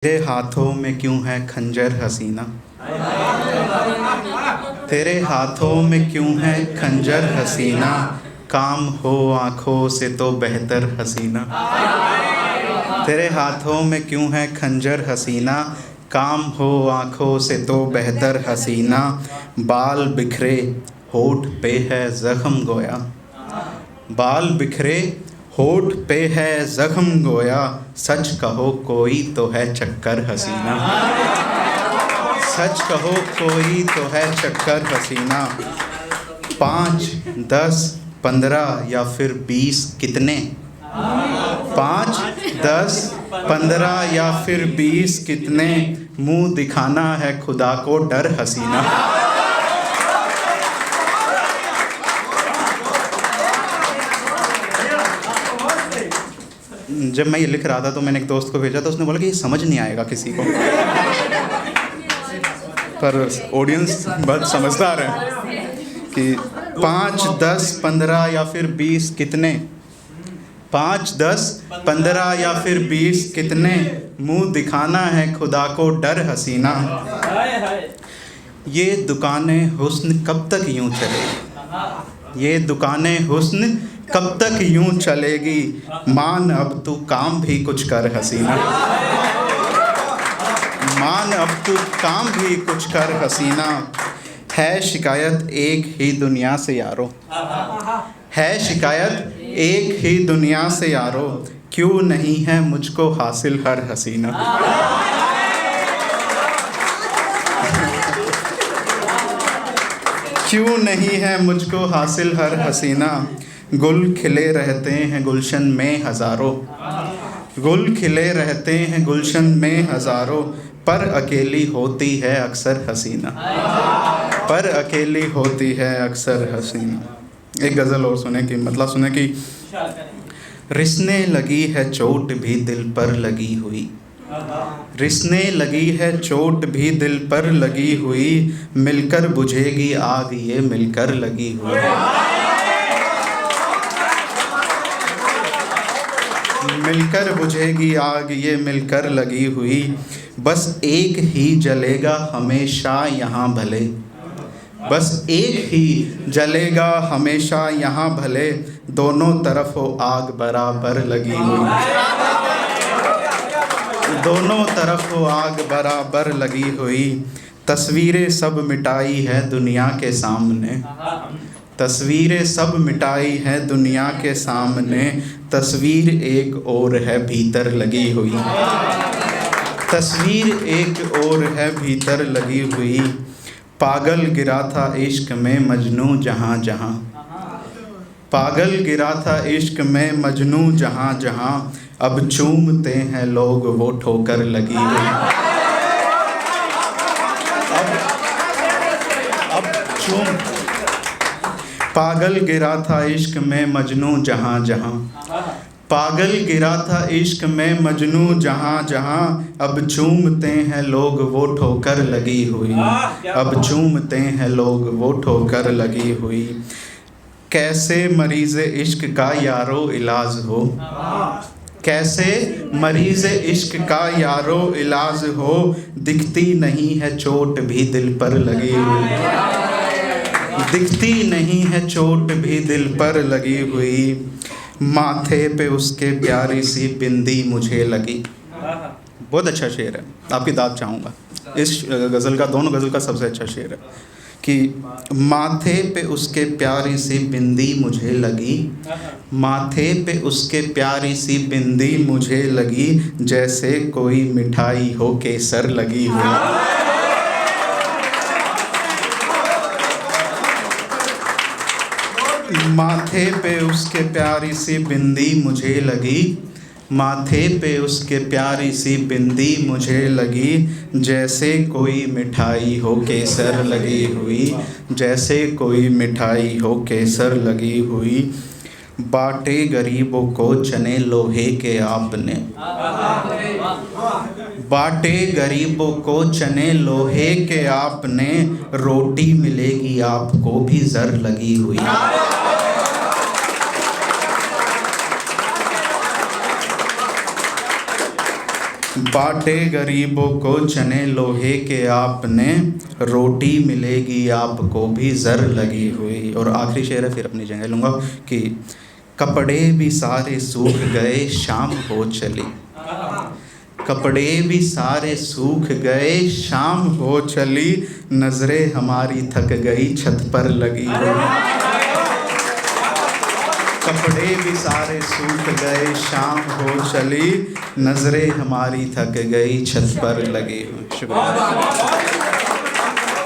तेरे हाथों में क्यों है खंजर हसीना। तेरे हाथों में क्यों है खंजर हसीना। काम हो आँखों से तो बेहतर हसीना। तेरे हाथों में क्यों है खंजर हसीना। काम हो आँखों से तो बेहतर हसीना। बाल बिखरे होठ पे है ज़ख्म गोया। बाल बिखरे होठ पे है ज़ख्म गोया। सच कहो कोई तो है चक्कर हसीना। सच कहो कोई तो है चक्कर हसीना। 5, 10, 15 या फिर 20 कितने। 5, 10, 15 या फिर 20 कितने। मुंह दिखाना है खुदा को डर हसीना। जब मैं ये लिख रहा था तो मैंने एक दोस्त को भेजा, तो उसने बोला कि ये समझ नहीं आएगा किसी को। पर ऑडियंस बहुत समझदार है कि 5, 10, 15 या फिर 20 कितने। 5, 10, 15 या फिर 20 कितने। मुंह दिखाना है खुदा को डर हसीना। ये दुकानें हुस्न कब तक यूं चलेगी। ये दुकानें हुस्न कब तक यूं चलेगी। मान अब तू काम भी कुछ कर हसीना। मान अब तू काम भी कुछ कर हसीना। है शिकायत एक ही दुनिया से यारो। है शिकायत एक ही दुनिया से यारो। क्यों नहीं है मुझको हासिल हर हसीना। क्यों नहीं है मुझको हासिल हर हसीना। गुल खिले रहते हैं गुलशन में हज़ारों। गुल खिले रहते हैं गुलशन में हज़ारों। पर अकेली होती है अक्सर हसीना। पर अकेली होती है अक्सर हसीना। एक गज़ल और सुने कि मतलब सुने कि रिसने लगी है चोट भी दिल पर लगी हुई। रिसने लगी है चोट भी दिल पर लगी हुई। मिलकर बुझेगी आग ये मिलकर लगी हुई। मिलकर बुझेगी आग ये मिलकर लगी हुई। बस एक ही जलेगा हमेशा यहाँ भले। बस एक ही जलेगा हमेशा यहाँ भले। दोनों तरफ हो आग बराबर लगी हुई। दोनों तरफ हो आग बराबर लगी हुई। तस्वीरें सब मिटाई है दुनिया के सामने। तस्वीरें सब मिटाई है दुनिया के सामने। तस्वीर एक और है भीतर लगी हुई। तस्वीर एक और है भीतर लगी हुई। पागल गिरा था इश्क में मजनू जहाँ जहाँ। पागल गिरा था इश्क में मजनू जहाँ जहाँ। अब चूमते हैं लोग वो ठोकर लगी हुई। अब चूम पागल गिरा था इश्क में मजनू जहाँ जहाँ। पागल गिरा था इश्क में मजनू जहाँ जहाँ। अब चूमते हैं लोग वो ठोकर लगी हुई। अब चूमते हैं लोग वो ठोकर लगी हुई। कैसे मरीज़ इश्क का यारो इलाज हो। कैसे मरीज़ इश्क का यारो इलाज हो। दिखती नहीं है चोट भी दिल पर लगी हुई। दिखती नहीं है चोट भी दिल पर लगी हुई। माथे पे उसके प्यारी सी बिंदी मुझे लगी। बहुत अच्छा शेर है, आपकी दाद चाहूँगा। इस गज़ल का, दोनों गज़ल का सबसे अच्छा शेर है कि माथे पे उसके प्यारी सी बिंदी मुझे लगी। माथे पे उसके प्यारी सी बिंदी मुझे लगी। जैसे कोई मिठाई हो केसर लगी हुई। माथे पे उसके प्यारी सी बिंदी मुझे लगी। माथे पे उसके प्यारी सी बिंदी मुझे लगी। जैसे कोई मिठाई हो केसर लगी हुई। जैसे कोई मिठाई हो केसर लगी हुई। बाटे गरीबों को चने लोहे के आपने। बाटे गरीबों को चने लोहे के आपने। रोटी मिलेगी आपको भी जर लगी हुई। बांटे गरीबों को चने लोहे के आपने, रोटी मिलेगी आपको भी ज़र लगी हुई। और आखिरी शेर है, फिर अपनी जगह लूँगा कि कपड़े भी सारे सूख गए शाम हो चली, कपड़े भी सारे सूख गए शाम हो चली, नज़रें हमारी थक गई छत पर लगी हुई। कपड़े भी सारे सूख गए शाम हो चली, नज़रें हमारी थक गई छत पर लगी हुई। शुक्रिया।